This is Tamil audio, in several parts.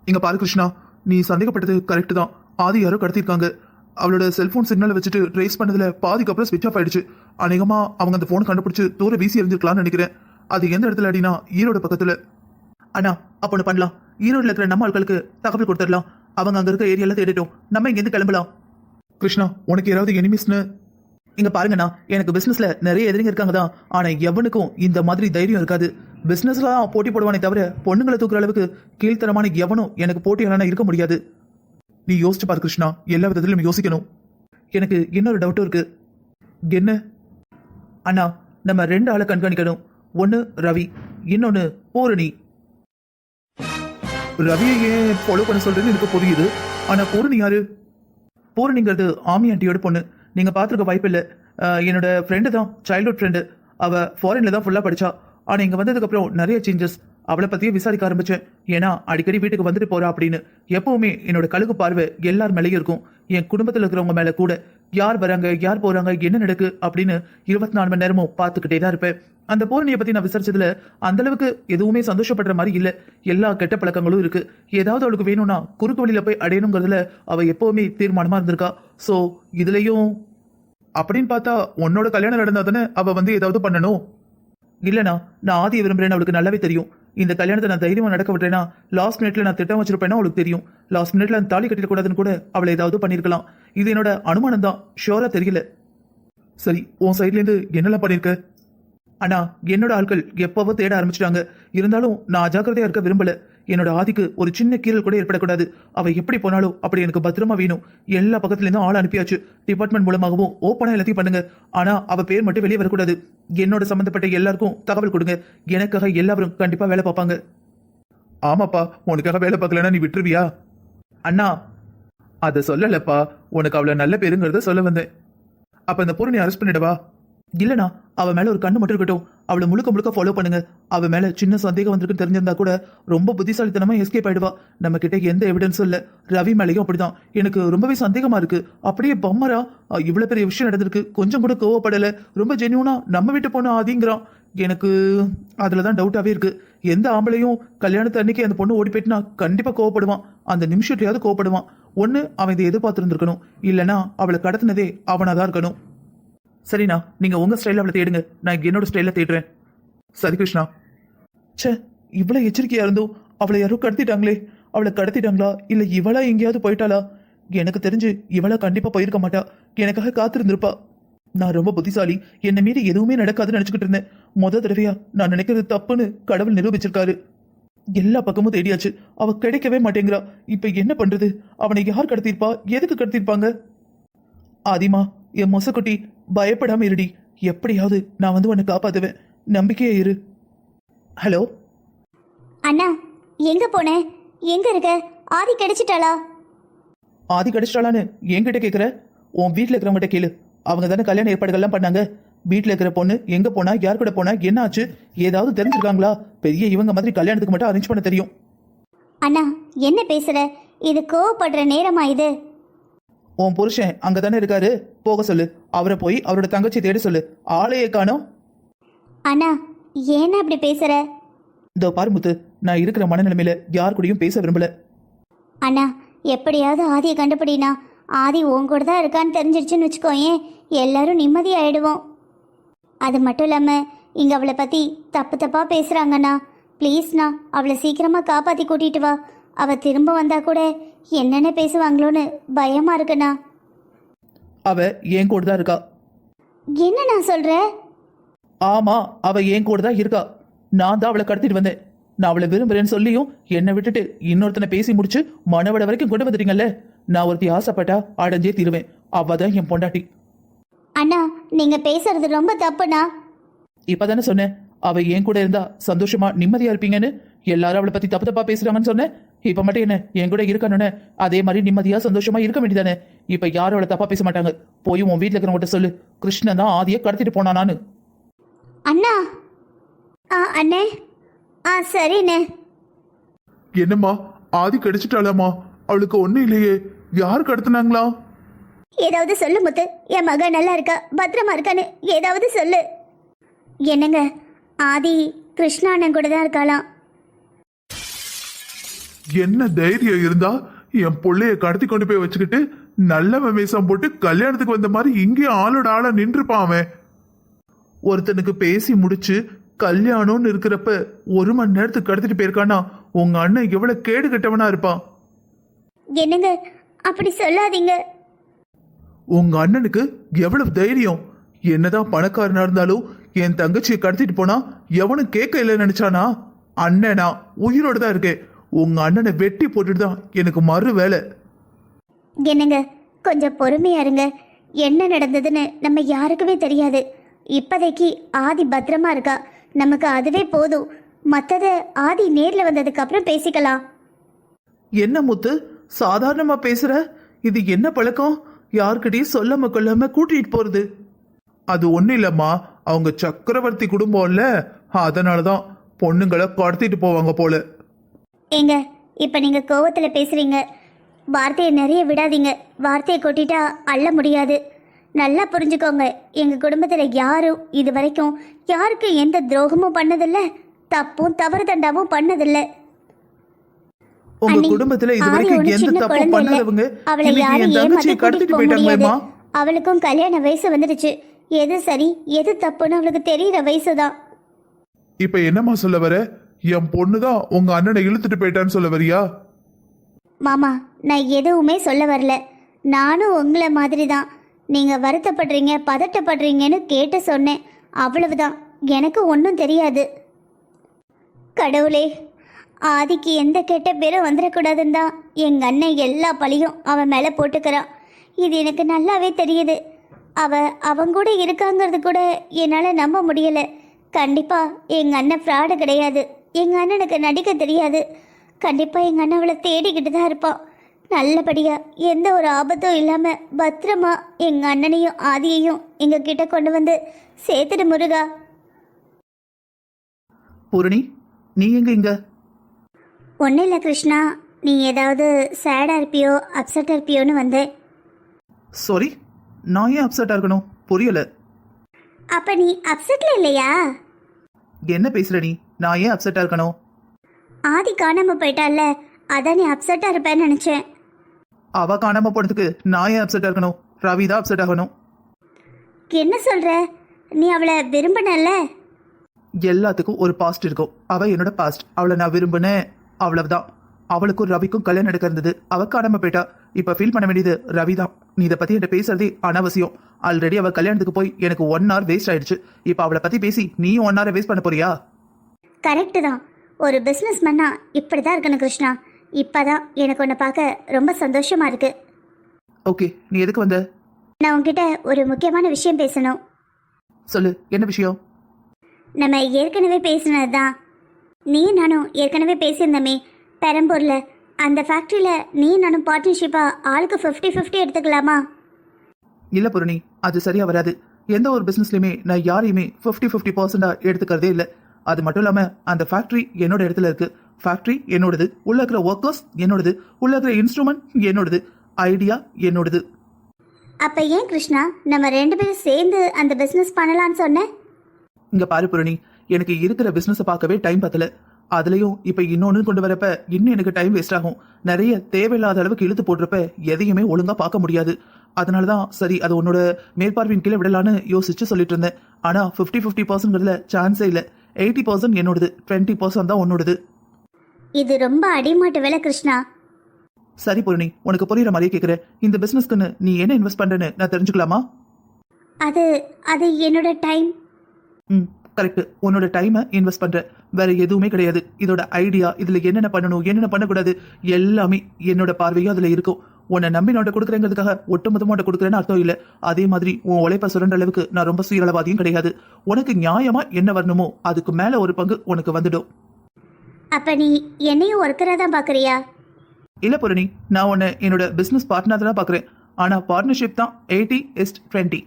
இங்க பாரு கிருஷ்ணா, நீ சந்தேகப்பட்டது கரெக்ட் தான். ஆதி யாரோ கடத்திருக்காங்க. அவளோட செல்போன் சிக்னலை வச்சுட்டு ட்ரேஸ் பண்ணதுல பாதிக்கு அப்புறம் ஸ்விட்ச் ஆஃப் ஆயிடுச்சு. அநேகமா அவங்க அந்த போன் கண்டுபிடிச்சு தூர வீசி எறிஞ்சிருக்கலாம்னு நினைக்கிறேன். அது எந்த இடத்துல அடினா ஈரோடு பக்கத்துல. அண்ணா அப்ப ஒண்ணு பண்ணலாம். ஈரோடுல இருக்கிற நம்ம ஆட்களுக்கு தகவல் கொடுத்துடலாம். அவங்க அங்க இருக்க ஏரியால தேடிட்டோம். நம்ம இங்க இருந்து கிளம்பலாம். கிருஷ்ணா, உனக்கு யாராவது எனிமிஸ்னு? இங்க பாருங்கண்ணா, எனக்கு பிசினஸ்ல நிறைய எதிரிங்க இருக்காங்க தான். ஆனா எவனுக்கும் இந்த மாதிரி தைரியம் இருக்காது. பிசினஸ்ல தான் போட்டி போடுவானே தவிர பொண்ணுங்களை தூக்குற அளவுக்கு கீழ்த்தரமான எவனும் எனக்கு போட்டியாளனா இருக்க முடியாது. நீ யோசிச்சு பாரு கிருஷ்ணா, எல்லா விதத்திலும் யோசிக்கணும். எனக்கு இன்னொரு டவுட்டும் இருக்கு. என்ன? அண்ணா, நம்ம 2 ஆளை கண்காணிக்கணும். ஒன்னு ரவி, இன்னொன்னு பூரணி. ரவியை ஏன் ஃபாலோ பண்ண சொல்றேன்னு எனக்கு புரியுது. ஆனா பூரணி யாரு? பூரணிங்கிறது ஆமி ஆண்டியோட பொண்ணு. நீங்க பாத்துருக்க வாய்ப்பு இல்லை. என்னோட ஃப்ரெண்டு தான், சைல்ட்ஹுட் ஃப்ரெண்டு. அவ ஃபாரின்ல தான் ஃபுல்லா படிச்சா. ஆனா இங்க வந்ததுக்கு அப்புறம் நிறைய சேஞ்சஸ். அவளை பத்தியே விசாரிக்க ஆரம்பிச்சேன். ஏன்னா அடிக்கடி வீட்டுக்கு வந்துட்டு போறா அப்படின்னு. எப்பவுமே என்னோட கழுகு பார்வை எல்லார் மேலேயும் இருக்கும். என் குடும்பத்தில் இருக்கிறவங்க மேல கூட. யார் வராங்க, யார் போறாங்க, என்ன நடக்கு அப்படின்னு 24 மணி நேரமும் பார்த்துக்கிட்டே தான் இருப்பேன். அந்த பூரணியை பத்தி நான் விசாரிச்சதுல அந்த அளவுக்கு எதுவுமே சந்தோஷப்படுற மாதிரி இல்ல. எல்லா கெட்ட பழக்கங்களும் இருக்கு. ஏதாவது அவளுக்கு வேணும்னா குறுக்கு வழியில போய் அடையணுங்கிறதுல அவ எப்பவுமே தீர்மானமா இருந்திருக்கா. சோ இதுலயும் அப்படின்னு பார்த்தா உன்னோட கல்யாணம் நடந்தா தானே அவ வந்து ஏதாவது பண்ணணும். இல்லனா நான் ஆதியை விரும்புறேன்னு அவளுக்கு நல்லாவே தெரியும். இந்த கல்யாணத்தை நான் தைரியமா நடக்க விட்டேன்னா லாஸ்ட் மினிட்ல நான் திட்டம் வச்சிருப்பேன்னா அவளுக்கு தெரியும். லாஸ்ட் மினிட்ல நான் தாலி கட்டிடக்கூடாதுன்னு கூட அவளை ஏதாவது பண்ணிருக்கலாம். இது என்னோட அனுமானம் தான், ஷியோரா தெரியல. சரி, உன் சைட்ல இருந்து என்னெல்லாம் பண்ணிருக்க? ஆனா என்னோட ஆட்கள் எப்பவோ தேட ஆரம்பிச்சிட்டாங்க. இருந்தாலும் நான் அஜாக்கிரதையா இருக்க விரும்பல. என்னோட ஆதிக்கு ஒரு சின்ன கீரல் கூட ஏற்படக்கூடாது. அவ எப்படி போனாலும் அப்படி எனக்கு பத்திரமா வேணும். எல்லா பக்கத்துல இருந்தும் ஆள் அனுப்பியாச்சு. டிபார்ட்மெண்ட் மூலமாகவும் ஓப்பனா எல்லாத்தையும் பண்ணுங்க. ஆனா அவ பேர் மட்டும் வெளியே வரக்கூடாது. என்னோட சம்பந்தப்பட்ட எல்லாருக்கும் தகவல் கொடுங்க. எனக்காக எல்லாரும் கண்டிப்பா வேலை பார்ப்பாங்க. ஆமாப்பா, உனக்காக வேலை பார்க்கலன்னா நீ விட்டுருவியா? அண்ணா அத சொல்லலப்பா, உனக்கு அவ்வளவு நல்ல பேருங்கிறத சொல்ல வந்தேன். அப்ப இந்த பூரணி அரெஸ்ட் பண்ணிடவா? இல்லனா அவ மேல ஒரு கண்ணு மட்டும் இருக்கட்டும். அவளை முழுக்க முழுக்க ஃபாலோ பண்ணுங்க. அவ மேல சின்ன சந்தேகம் வந்திருக்கு தெரிஞ்சிருந்தா கூட ரொம்ப புத்திசாலித்தனமா எஸ்கேப் ஆயிடுவா. நம்ம கிட்ட எந்த எவிடன்ஸும் இல்ல. ரவி மேலையும் அப்படிதான். எனக்கு ரொம்பவே சந்தேகமா இருக்கு. அப்படியே பம்மரா இவ்வளவு பெரிய விஷயம் நடந்திருக்கு, கொஞ்சம் கூட கோவப்படல. ரொம்ப ஜென்யூனா நம்ம வீட்டு பொண்ணு ஆதிங்கிறான். எனக்கு அதுலதான் டவுட்டாவே இருக்கு. எந்த ஆம்பளையும் கல்யாணத்து அன்னைக்கு அந்த பொண்ணு ஓடி போயிட்டுனா கண்டிப்பா கோவப்படுவான். அந்த நிமிஷத்துலயாவது கோவப்படுவான். ஒண்ணு அவன் இதை எதிர்பார்த்திருந்திருக்கணும், இல்லனா அவளை கடத்தினதே அவனாதான் இருக்கணும். சரிண்ணா, நீங்க உங்க ஸ்டைல அவளை தேடுங்க. நான் என்னோட ஸ்டைல தேடுறேன். சரி கிருஷ்ணா. சே, இவ்வளவு எச்சரிக்கையா இருந்தோம். அவளை யாரும் கடத்திட்டாங்களே. அவளை கடத்திட்டாங்களா இல்ல இவளா எங்கேயாவது போயிட்டாளா? எனக்கு தெரிஞ்சு இவளா கண்டிப்பா போயிருக்க மாட்டா. எனக்காக காத்திருந்திருப்பா. நான் ரொம்ப புத்திசாலி. என்னை மீறி எதுவுமே நடக்காதுன்னு நினைச்சுக்கிட்டு இருந்தேன். தடவையா நான் நினைக்கிறது தப்புன்னு கடவுள் நிரூபிச்சிருக்காரு. எல்லா பக்கமும் தேடியாச்சு. அவ கிடைக்கவே மாட்டேங்கிறா. இப்ப என்ன பண்றது? அவனை யார் கடத்திருப்பா? எதுக்கு கடத்திருப்பாங்க? ஆதிமா, என் மொசக்குட்டி, பயப்படாம இருடி. எப்படியாவது நான் வந்து உன்னை காப்பாத்துவேன். நம்பிக்கையே இரு. ஹலோ அண்ணா, எங்க போன? எங்க இருக்க? ஆதி கிடைச்சிட்டாளா? ஆதி கிடைச்சிட்டாளான்னு என்கிட்ட கேக்குற? உன் வீட்டுல இருக்கிறவங்கிட்ட கேளு. அவங்க தானே கல்யாண ஏற்பாடுகள்லாம் பண்ணாங்க. வீட்டுல இருக்கிற பொண்ணு எங்க போனா, யார் கூட போனா, என்ன ஆச்சு, ஏதாவது தெரிஞ்சிருக்காங்களா? பெரிய இவங்க மாதிரி கல்யாணத்துக்கு மட்டும் அரேஞ்ச் பண்ண தெரியும். அண்ணா என்ன பேசுற? இது கோவப்படுற நேரமா இது? உன் புருஷன் அங்கதானே இருக்காரு, போக சொல்லு. அவரை போய் அவரோட தங்கச்சி தேட சொல்லு. ஆளையே காணோம். அண்ணா ஏன்னா அப்படி பேசுற? இதோ பாரு முத்து, நான் இருக்கிற மனநிலைமையில யார் கூடயும் பேச விரும்பல. அண்ணா எப்படியாவது ஆதியை கண்டுபிடினா. ஆதி உன் கூட தான் இருக்கான்னு தெரிஞ்சிருச்சுன்னு வச்சுக்கோயேன், எல்லாரும் நிம்மதி ஆயிடுவோம். அது மட்டும் இல்லாம இங்க அவளை பத்தி தப்பு தப்பா பேசுறாங்கண்ணா. ப்ளீஸ்ண்ணா, அவளை சீக்கிரமா காப்பாத்தி கூட்டிட்டு வா. அவ திரும்ப வந்தா கூட என்னென்ன பேசுவாங்களோன்னு பயமா இருக்குண்ணா. அவ என் கூட தான் இருக்கா. என்ன நான் சொல்ற? ஆமா, அவ என் கூட தான் இருக்கா. நான் தான் அவளை கடத்திட்டு வந்தேன். நான் அவளை விரும்புறேன்னு சொல்லியும் என்னை விட்டுட்டு இன்னொருத்தனை பேசி முடிச்சு மனவட வரைக்கும் கொண்டு வந்துட்டீங்கல்ல. நான் ஒருத்தி ஆசைப்பட்டா அடைஞ்சே தீருவேன். அவதான் என் பொண்டாட்டி. அண்ணா நீங்க பேசுறது ரொம்ப தப்புண்ணா. இப்பதானே சொன்னேன், அவ என் கூட இருந்தா சந்தோஷமா நிம்மதியா இருப்பீங்கன்னு. எல்லாரும் அவளை பத்தி தப்பு தப்பா பேசுறாங்கன்னு சொன்னேன். இப்ப மட்டும் என்ன என் கூட இருக்கணும்னு அதே மாதிரி நிம்மதியா சந்தோஷமா இருக்க வேண்டியதானே. இப்ப யாரும் அவளை தப்பா பேச மாட்டாங்க. போய் உன் வீட்டுல இருக்கிறவங்கிட்ட சொல்லு, கிருஷ்ணன் தான் ஆதியை கடத்திட்டு போனானான்னு. அண்ணா அண்ணே சரிண்ணே. என்னம்மா, ஆதி கிடைச்சிட்டாளாமா? அவளுக்கு ஒண்ணு இல்லையே. யார் கடத்தினாங்களா? ஏதாவது சொல்லு முத்து. என் மக நல்லா இருக்கா, பத்திரமா இருக்கான்னு ஏதாவது சொல்லு. என்னங்க, ஆதி கிருஷ்ணா அண்ணன் கூட தான் இருக்காளாம். என்ன தைரியம் இருந்தா என் புள்ளைய கடத்தி கொண்டு போய் வச்சுக்கிட்டு நல்லவன் வேஷம் போட்டு கல்யாணத்துக்கு வந்த மாதிரி இங்கேயும் ஆளோட ஆளா நின்றுப்பான் அவன். ஒருத்தனுக்கு பேசி முடிச்சு கல்யாணம்னு இருக்கிறப்ப 1 மணி நேரத்துக்கு கடத்திட்டு போயிருக்கானா உங்க அண்ணன் எவ்வளவு கேடு கெட்டவனா இருப்பான். என்னங்க அப்படி சொல்லாதீங்க. உங்க அண்ணனுக்கு எவ்வளவு தைரியம். என்னதான் பணக்காரனா இருந்தாலும் என் தங்கச்சியை கடத்திட்டு போனா எவனும் கேட்க இல்லை நினைச்சானா? அண்ணனா உயிரோட தான் இருக்கேன். உங்க அண்ணனை வெட்டி போட்டுட்டு தான் எனக்கு மறு வேலை. என்னங்க கொஞ்சம் பொறுமையா இருங்க. என்ன நடந்ததுன்னு நம்ம யாருக்குமே தெரியாது. இப்போதைக்கு ஆதி பத்திரமா இருக்கா, நமக்கு அதுவே போதும். மற்றதை ஆதி நேரில் வந்ததுக்கு அப்புறம் பேசிக்கலாம். என்ன முத்து சாதாரணமா பேசுற? இது என்ன பழக்கம்? யார்கிட்டயும் சொல்லாம கொள்ளாம கூட்டிட்டு போறது? அது ஒண்ணு இல்லம்மா, அவங்க சக்கரவர்த்தி குடும்பம்ல, அதனாலதான் பொண்ணுங்களை கடத்திட்டு போவாங்க போல. ஏங்க இப்போ நீங்கள் கோவத்தில் பேசுகிறீங்க. வார்த்தையை நிறைய விடாதீங்க. வார்த்தையை கொட்டிட்டா அள்ள முடியாது. நல்லா புரிஞ்சுக்கோங்க, எங்கள் குடும்பத்தில் யாரும் இது வரைக்கும் யாருக்கு எந்த துரோகமும் பண்ணதில்லை, தப்பும் தவறு தண்டாவும் பண்ணதில்லை. உங்க அண்ணி, குடும்பத்துல இது ஆதி வரைக்கும் ஒண்ணும் எந்த சின்ன தப்பும் குழந்தை இல்ல. பண்ணாதவங்க அவளை இன்னைக்கு யாரும் என் தங்கச்சியை ஏமாத்தி கடத்திட்டு கூட்டிட்டு போக முடியாது. போயிட்டாங்களேம்மா. அவளுக்கும் கல்யாண வயசு வந்துடுச்சு. எது சரி எது தப்புன்னு அவளுக்கு தெரியற வயசுதான். இப்ப என்னம்மா சொல்ல வர? என் பொண்ணுதான் உங்க அண்ணனை இழுத்துட்டு போயிட்டான்னு சொல்ல வரியா? மாமா, நான் எதுவுமே சொல்ல வரல. நானும் உங்களை மாதிரி தான். நீங்கள் வருத்தப்படுறீங்க பதட்டப்படுறீங்கன்னு கேட்டு சொன்னேன், அவ்வளவுதான். எனக்கு ஒன்றும் தெரியாது. கடவுளே, ஆதிக்கு எந்த கெட்ட பேரும் வந்துடக்கூடாதுன்னு தான் எங்கள் அண்ணன் எல்லா பழியும் அவன் மேலே போட்டுக்கிறான். இது எனக்கு நல்லாவே தெரியுது. அவங்க கூட இருக்காங்கிறது கூட என்னால் நம்ப முடியலை. கண்டிப்பாக எங்கள் அண்ணன் ஃப்ராடு கிடையாது. எங்கள் அண்ணனுக்கு நடிக்க தெரியாது. கண்டிப்பாக எங்கள் அண்ணன் அவளை தேடிக்கிட்டு தான் இருப்பான். நல்லபடியாக எந்த ஒரு ஆபத்தும் இல்லாமல் பத்திரமா எங்கள் அண்ணனையும் ஆதியையும் எங்கள் கிட்ட கொண்டு வந்து சேர்த்துடு முருகா. பூரணி, நீ எங்க இங்க? ஒன்றும் இல்லை கிருஷ்ணா, நீ ஏதாவது சேடாக இருப்பியோ அப்செட்டாக இருப்பியோன்னு வந்தேன். சாரி, நான் ஏன் அப்செட்டா இருக்கணும்? புரியல. அப்போ நீ அப்செட்டில் இல்லையா? என்ன பேசுற நீ? நான் ஏன் அப்செட்டா இருக்கணும்? ஆதி காணாமல் போயிட்டால, அதான் நீ அப்செட்டாக இருப்பேன்னு நினச்சேன். அவ காணாம போனதுக்கு நான் ஏன் அப்செட்டா இருக்கணும்? ரவி தான் அப்செட் ஆகணும். என்ன சொல்கிற? நீ அவளை விரும்பினல்ல? எல்லாத்துக்கும் ஒரு பாஸ்ட் இருக்கும். அவ என்னோட பாஸ்ட். அவளை நான் விரும்பினேன், அவ்வளவுதான். அவளுக்கும் ரவிக்கும் கல்யாணம் நடக்க இருந்தது. அவ காணாம போயிட்டா. இப்ப ஃபீல் பண்ண வேண்டியது ரவி தான். நீ இதை பத்தி என்கிட்ட பேசுறதே அனாவசியம். ஆல்ரெடி அவ கல்யாணத்துக்கு போய் எனக்கு 1 hour வேஸ்ட் ஆயிடுச்சு. இப்ப அவளை பத்தி பேசி நீயும் 1 hour வேஸ்ட் பண்ண போறியா? கரெக்டு தான். ஒரு பிஸ்னஸ் மேனா இப்படி தான் இருக்கணும் கிருஷ்ணா. இப்போதான் எனக்கு உன்னை பார்க்க ரொம்ப சந்தோஷமா இருக்கு. ஓகே, நீ எதுக்கு வந்த? நான் உன்கிட்ட ஒரு முக்கியமான விஷயம் பேசணும். சொல்லு, என்ன விஷயம்? நம்ம ஏற்கனவே பேசினது தான். நீ நானும் ஏற்கனவே பேசியிருந்தோமே பெரம்பூரில். அந்த ஃபேக்ட்ரியில் நீ நானும் பார்ட்னர்ஷிப்பாக ஆளுக்கு 50-50 எடுத்துக்கலாமா? இல்ல பூரணி, அது சரியா வராது. எந்த ஒரு பிசினஸ்லயுமே நான் யாரையுமே 50-50% எடுத்துக்கிறதே இல்லை. அது மட்டும் இல்லாம அந்த ஃபேக்டரி என்னோட இடத்துல இருக்கு. ஃபேக்டரி என்னோடது, உள்ள இருக்கிற ஒர்க்கர்ஸ் என்னோடது, உள்ள இருக்கிற இன்ஸ்ட்ருமெண்ட் என்னோடது, ஐடியா என்னோடது. அப்போ ஏன் கிருஷ்ணா நம்ம 2 பேரும் சேர்ந்து அந்த பிஸ்னஸ் பண்ணலான்னு சொன்னேன்? இங்க பாரு பூரணி, எனக்கு இருக்கிற பிசினஸை பார்க்கவே டைம் பத்தல. அதுலயும் இப்ப இன்னொன்னு கொண்டு வரப்ப இன்னும் எனக்கு டைம் வேஸ்ட் ஆகும். நிறைய தேவையில்லாத அளவுக்கு இழுத்து போடுறப்ப எதையுமே ஒழுங்கா பார்க்க முடியாது. அதனாலதான் சரி அது உன்னோட மேற்பார்வையின் கீழே விடலான்னு யோசிச்சு சொல்லிட்டு இருந்தேன். ஆனா 50-50% சான்ஸே இல்லை. 80% என்னோடது, 20% தான் உன்னோடது. இது ரொம்ப அடிமாட்டு வேலை கிருஷ்ணா. சரி பூரணி, உனக்கு புரியுற மாதிரியே கேட்குறேன். இந்த பிசினஸ்க்குன்னு நீ என்ன இன்வெஸ்ட் பண்றேன்னு நான் தெரிஞ்சுக்கலாமா? அது என்னோட டைம். கரெக்ட், உன்னோட டைமை இன்வெஸ்ட் பண்ற, வேற எதுவுமே கிடையாது. இதோட ஐடியா, இதுல என்னென்ன பண்ணணும் என்னென்ன பண்ணக்கூடாது எல்லாமே என்னோட பார்வையும் அதுல இருக்கும். உன்னை நம்பி நோட்ட கொடுக்குறேங்கிறதுக்காக ஒட்டுமொத்தமாட்ட கொடுக்குறேன்னு அர்த்தம் இல்லை. அதே மாதிரி உன் உழைப்ப சுரண்ட அளவுக்கு நான் ரொம்ப சுயநலவாதியும் கிடையாது. உனக்கு நியாயமா என்ன வரணுமோ அதுக்கு மேல ஒரு பங்கு உனக்கு வந்துடும். அப்ப நீ என்னையும் ஒர்க்கரா தான் பாக்குறியா? இல்ல பூரணி, நான் உன்னை என்னோட பிசினஸ் பார்ட்னர் தான் பாக்குறேன். ஆனா பார்ட்னர்ஷிப் தான் 80:20.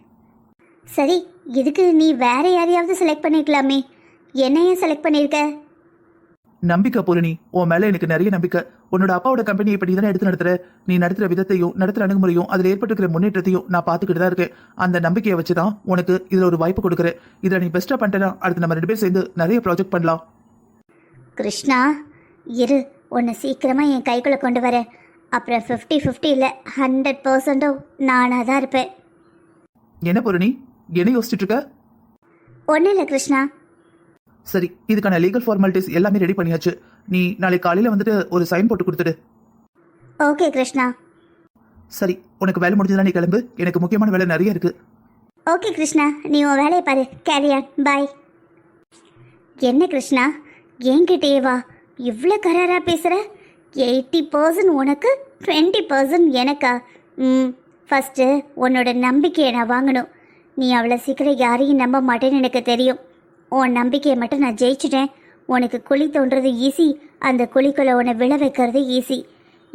சரி, இதுக்கு நீ வேற யாரையாவது செலக்ட் பண்ணிக்கலாமே, என்னையும் செலக்ட் பண்ணிருக்க? நம்பிக்கை பூரணி, உன் மேல எனக்கு நிறைய நம்பிக்கை. உன்னோட அப்பாவோட கம்பெனி இப்படி தானே எடுத்து நடத்துற. நீ நடத்துற விதத்தையும் நடத்துற அணுகுமுறையும் அதுல ஏற்பட்டுக்கிற முன்னேற்றத்தையும் நான் பாத்துக்கிட்டு தான் இருக்கேன். அந்த நம்பிக்கையை வச்சுதான் உனக்கு இதுல ஒரு வாய்ப்பு கொடுக்குறேன். இதுல நீ பெஸ்டா பண்ணிட்டா அடுத்து நம்ம 2 பேரும் சேர்ந்து நிறைய ப்ராஜெக்ட் பண்ணலாம். கிருஷ்ணா இரு, உன்னை சீக்கிரமாக என் கைக்குள்ளே கொண்டு வரேன். அப்புறம் 50-50 இல்லை 100% நானாக தான் இருப்பேன். என்ன பூரணி, என்ன யோசிச்சுட்டு இருக்க? ஒன்றும் இல்லை கிருஷ்ணா. சரி, இதுக்கான லீகல் ஃபார்மாலிட்டிஸ் எல்லாமே ரெடி பண்ணியாச்சு. நீ நாளை காலையில் வந்துட்டு ஒரு சைன் போட்டு கொடுத்துடு. ஓகே கிருஷ்ணா. சரி, உனக்கு வேலை முடிஞ்சதுனா நீ கிளம்பு. எனக்கு முக்கியமான வேலை நிறைய இருக்கு. ஓகே கிருஷ்ணா, நீ உன் வேலையை பாரு. கேரியான், பாய். என்ன கிருஷ்ணா, என்கிட்டயே வா, இவ்வளோ கராராக பேசுகிற? 80% உனக்கு, 20% எனக்கா? ஃபஸ்ட்டு உன்னோட நம்பிக்கையை நான் வாங்கணும். நீ அவ்வளோ சீக்கிரம் யாரையும் நம்ப மாட்டேன்னு எனக்கு தெரியும். உன் நம்பிக்கையை மட்டும் நான் ஜெயிச்சிட்டேன். உனக்கு குழி தோன்றது ஈஸி, அந்த குழிக்குள்ளே உன்னை விழ வைக்கிறது ஈஸி.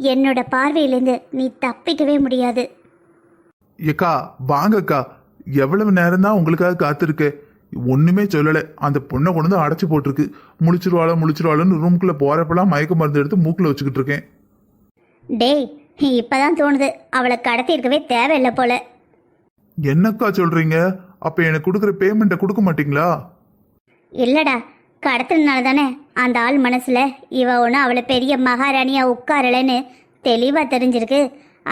என்னோட பார்வையிலேருந்து நீ தப்பிக்கவே முடியாது. ஏக்கா வாங்கக்கா, எவ்வளவு நேரம் தான் உங்களுக்காக காத்திருக்கு. ஒண்ணுமே சொல்லலை. அந்த பொண்ணை கொண்டு வந்து அடைச்சி போட்டிருக்கு. முழிச்சிருவாளுன்னு ரூம்குள்ளே போறப்பெல்லாம் மயக்க மருந்து எடுத்து மூக்கில் வச்சுக்கிட்டு இருக்கேன். டேய், இப்பதான் தோணுது அவளை கடத்தி இருக்கவே தேவையில்லை போல. என்னக்கா சொல்றீங்க? அப்ப எனக்கு கொடுக்குற பேமெண்ட்டை கொடுக்க மாட்டீங்களா? இல்லடா, கடத்தினால தானே அந்த ஆள் மனசுல இவ ஒன்று அவளை பெரிய மகாராணியா உட்காரலன்னு தெளிவா தெரிஞ்சிருக்கு.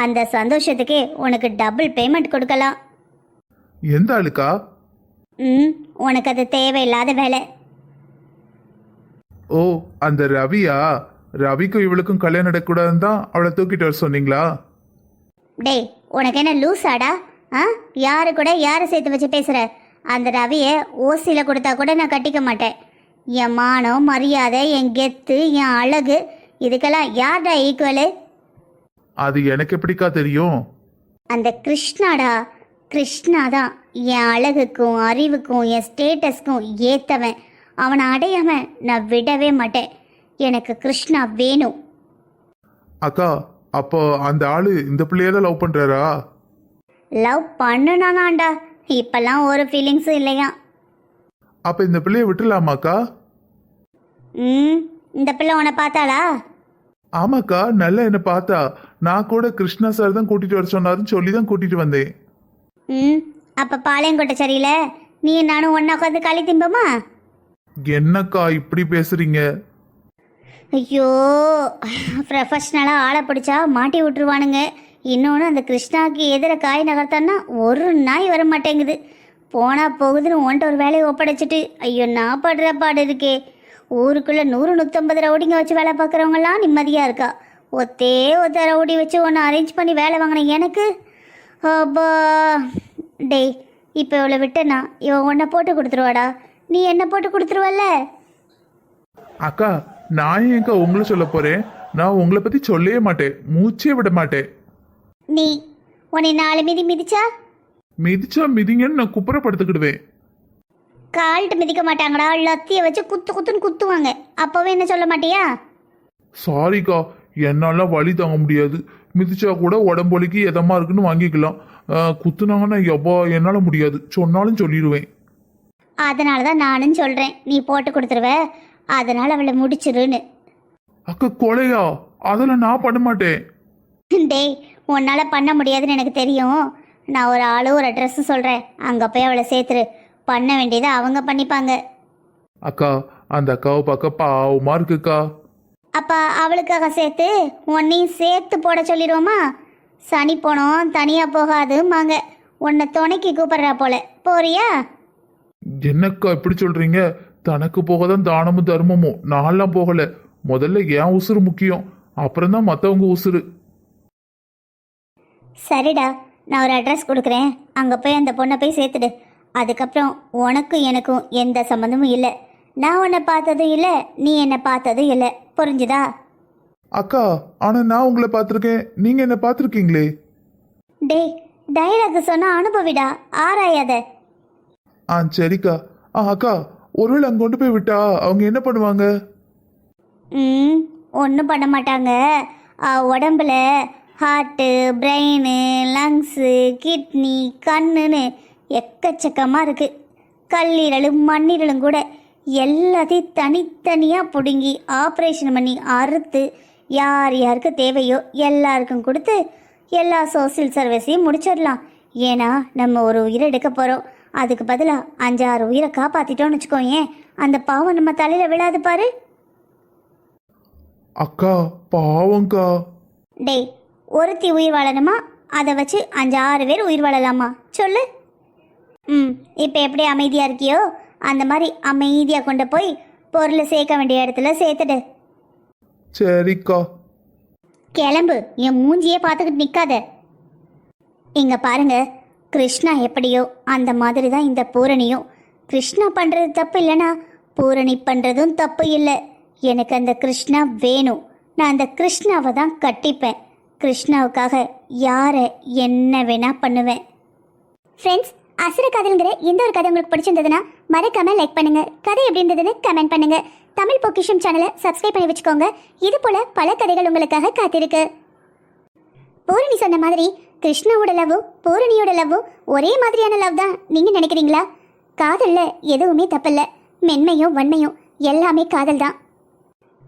அந்த சந்தோஷத்துக்கே உனக்கு டபுள் பேமெண்ட் கொடுக்கலாம். எந்த ஆளுக்கா? உனக்கு அது தேவையில்லாத வேலை. ஓ, அந்த ரவியா? ரவிக்கும் இவளுக்கும் கல்யாணம் நடக்கூடாதுன்னு தான் அவளை தூக்கிட்டு வர சொன்னீங்களா? டேய், உனக்கு என்ன லூசாடா? யாரு கூட யாரை சேர்த்து வச்சு பேசுற? அந்த ரவியை ஓசியில் கொடுத்தா கூட நான் கட்டிக்க மாட்டேன். என் மானம், மரியாதை, என் கெத்து, என் அழகு, இதுக்கெல்லாம் யார்டா ஈக்குவலு? அது எனக்கு எப்படிக்கா தெரியும்? அந்த கிருஷ்ணாடா, கிருஷ்ணா தான் என் அழகுக்கும் அறிவுக்கும் என் ஸ்டேட்டஸ்க்கும் ஏத்தவன். அவனை அடையாம நான் விடவே மாட்டேன். எனக்கு கிருஷ்ணா வேணும். அக்கா, அப்போ அந்த ஆளு இந்த பிள்ளையதான் லவ் பண்றாரா? லவ் பண்ணுனானாண்டா, இப்பெல்லாம் ஒரு ஃபீலிங்ஸும் இல்லையா. அப்ப இந்த பிள்ளைய விட்டுலாமாக்கா? இந்த பிள்ளை உன்னை பார்த்தாளா? ஆமாக்கா, நல்லா என்ன பார்த்தா. நான் கூட கிருஷ்ணா சார் தான் கூட்டிட்டு வர சொன்னாருன்னு சொல்லி தான் கூட்டிட்டு வந்தேன். அப்ப பாளையங்கோட்டை சரியில்ல, நீ நானும் ஒன்னா உட்காந்து களி திம்பமா? என்னக்கா இப்படி பேசுறீங்க? ஐயோ, ப்ரொஃபஷ்னலாக ஆளை பிடிச்சா மாட்டி விட்டுருவானுங்க. இன்னொன்று, அந்த கிருஷ்ணாவுக்கு எதிர காய் நகர்த்தான்னா ஒரு நாய் வர மாட்டேங்குது. போனால் போகுதுன்னு ஒன்ட்ட ஒரு வேலையை ஒப்படைச்சிட்டு ஐயோ நான் படுற பாடு இருக்கே. ஊருக்குள்ளே 100-150 ரவுடிங்க வச்சு வேலை பார்க்குறவங்களாம் நிம்மதியாக இருக்கா. ஒத்த ரவுடி வச்சு ஒன்று அரேஞ்ச் பண்ணி வேலை வாங்கினேன் எனக்கு. அப்பா டேய், இப்போ இவளை விட்டேன்னா இவன் உன்னை போட்டு கொடுத்துருவாடா. நீ என்ன போட்டு கொடுத்துருவல்ல? அக்கா, நான் ஏன்க்கா உங்களை சொல்ல போறேன்? நான் உங்களை பத்தி சொல்லவே மாட்டேன், மூச்சே விட மாட்டேன். நீ உன்னை 4 மிதி மிதிச்சா மிதிச்சா மிதிங்கன்னு நான் குப்புறப்படுத்திக்கிடுவேன். கால்ட்டு மிதிக்க மாட்டாங்கடா, லத்தியை வச்சு குத்துன்னு குத்துவாங்க. அப்போவே என்ன சொல்ல மாட்டியா? சாரிக்கா, என்னால வலி தாங்க முடியாது. மிதிச்சா கூட உடம்பொலிக்கு எதமா இருக்குன்னு வாங்கிக்கலாம். குத்துனாங்கன்னா எப்பா என்னால முடியாது, சொன்னாலும் சொல்லிடுவேன். அதனால தான் நானும் சொல்கிறேன், நீ போட்டு கொடுத்துருவ, அதனால் அவளை முடிச்சிருன்னு. அக்கா கொலையா? அதெல்லாம் நான் பண்ண மாட்டேன். டேய், உன்னால் பண்ண முடியாதுன்னு எனக்கு தெரியும். நான் ஒரு ஆளு ஒரு அட்ரஸ் சொல்கிறேன், அங்கே போய் அவளை சேர்த்துரு. பண்ண வேண்டியதை அவங்க பண்ணிப்பாங்க. அக்கா, அந்த அக்காவை பார்க்க பாவமா இருக்குக்கா. அப்பா அவளுக்காக சேர்த்து உன்னையும் சேர்த்து போட சொல்லிடுவோமா? சனி போனோம் தனியாக போகாதுமாங்க. உன்னை துணைக்கு கூப்பிட்றா போல, போறியா? என்னக்கா இப்படி சொல்றீங்க? தனக்கு போகதான் தானமும் தர்மமும். நான்லாம் போகல. முதல்ல என் உசுறு முக்கியம், அப்புறம் தான் மற்றவங்க உசுறு. சரிடா, நான் ஒரு அட்ரஸ் கொடுக்குறேன், அங்கே போய் அந்த பொண்ணை போய் சேர்த்துடு. அதுக்கப்புறம் உனக்கும் எனக்கும் எந்த சம்மந்தமும் இல்லை. நான் உன்னை பார்த்ததும் இல்லை, நீ என்னை பார்த்ததும் இல்லை. புரிஞ்சுதா? அக்கா, ஆனா நான் உங்களை பார்த்துருக்கேன், நீங்க என்ன பார்த்துருக்கீங்களே. டேய், டைலாக் சொன்னா அனுபவிடா, ஆராயாத. சரிக்கா. அக்கா, ஒருவேளை அங்க கொண்டு போய் விட்டா அவங்க என்ன பண்ணுவாங்க? ஒன்றும் பண்ண மாட்டாங்க. உடம்புல ஹார்ட்டு, பிரெயின், லங்ஸு, கிட்னி, கண்ணுன்னு எக்கச்சக்கமாக இருக்குது. கல்லீரலும் மண்ணீரலும் கூட எல்லாத்தையும் தனித்தனியாக பிடுங்கி ஆப்ரேஷன் பண்ணி அறுத்து யார் யாருக்கு தேவையோ எல்லாருக்கும் கொடுத்து எல்லா சோசியல் சர்வீஸையும் முடிச்சிடலாம். ஏன்னா நம்ம ஒரு உயிரை எடுக்க போகிறோம். அதுக்கு பதிலாக 5-6 உயிரை காப்பாற்றிட்டோன்னு வச்சுக்கோயேன், அந்த பாவம் நம்ம தலையில் விழாது பாரு. அக்கா பாவம்க்கா. டேய், ஒருத்தி உயிர் வாழணுமா, அதை வச்சு 5-6 பேர் உயிர் வாழலாமா சொல்லு. இப்போ எப்படி அமைதியாக இருக்கியோ அந்த மாதிரி அமைதியாக கொண்டு போய் பொருளை சேர்க்க வேண்டிய இடத்துல சேர்த்துடு. சரிக்கா. கிளம்பு, என் மூஞ்சியே பார்த்துக்கிட்டு நிற்காத. இங்கே பாருங்க, கிருஷ்ணா எப்படியோ அந்த மாதிரி தான் இந்த பூரணியும். கிருஷ்ணா பண்ணுறது தப்பு இல்லைனா பூரணி பண்ணுறதும் தப்பு இல்லை. எனக்கு அந்த கிருஷ்ணா வேணும். நான் அந்த கிருஷ்ணாவை தான் கட்டிப்பேன். கிருஷ்ணாவுக்காக யாரை என்ன வேணா பண்ணுவேன். ஃப்ரெண்ட்ஸ், அசுர கதைங்கிற எந்த ஒரு கதை உங்களுக்கு பிடிச்சிருந்ததுன்னா மறக்காம லைக் பண்ணுங்க. கதை எப்படி இருந்ததுன்னு கமெண்ட் பண்ணுங்க. தமிழ் பொக்கிஷம் சேனலை சப்ஸ்கிரைப் பண்ணி வச்சுக்கோங்க. இது போல பல கதைகள் உங்களுக்காக காத்திருக்கு. பூரணி சொன்ன மாதிரி கிருஷ்ணாவோட லவ்வும் பூரணியோட லவ்வும் ஒரே மாதிரியான லவ் தான் நீங்க நினைக்கிறீங்களா? காதல்ல எதுவுமே தப்பில்லை. மென்மையும் வன்மையும் எல்லாமே காதல் தான்.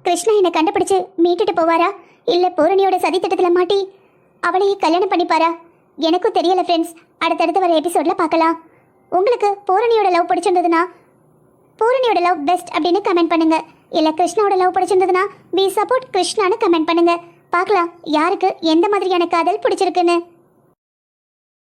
கிருஷ்ணா என்னை கண்டுபிடிச்சு மீட்டுட்டு போவாரா, இல்லை பூரணியோட சதித்திட்டத்துல மாட்டி அவளையே கல்யாணம் பண்ணிப்பாரா? எனக்கும் தெரியல ஃப்ரெண்ட்ஸ். அடுத்தடுத்து வர எபிசோட்ல பார்க்கலாம். உங்களுக்கு பூரணியோட லவ் பிடிச்சிருந்ததுன்னா பூரணியோட லவ் பெஸ்ட் அப்படின்னு கமெண்ட் பண்ணுங்க. இல்லை கிருஷ்ணாவோட லவ் பிடிச்சிருந்ததுன்னா வி சப்போர்ட் கிருஷ்ணான்னு கமெண்ட் பண்ணுங்க. பார்க்கலாம் யாருக்கு எந்த மாதிரியான காதல் பிடிச்சிருக்குன்னு.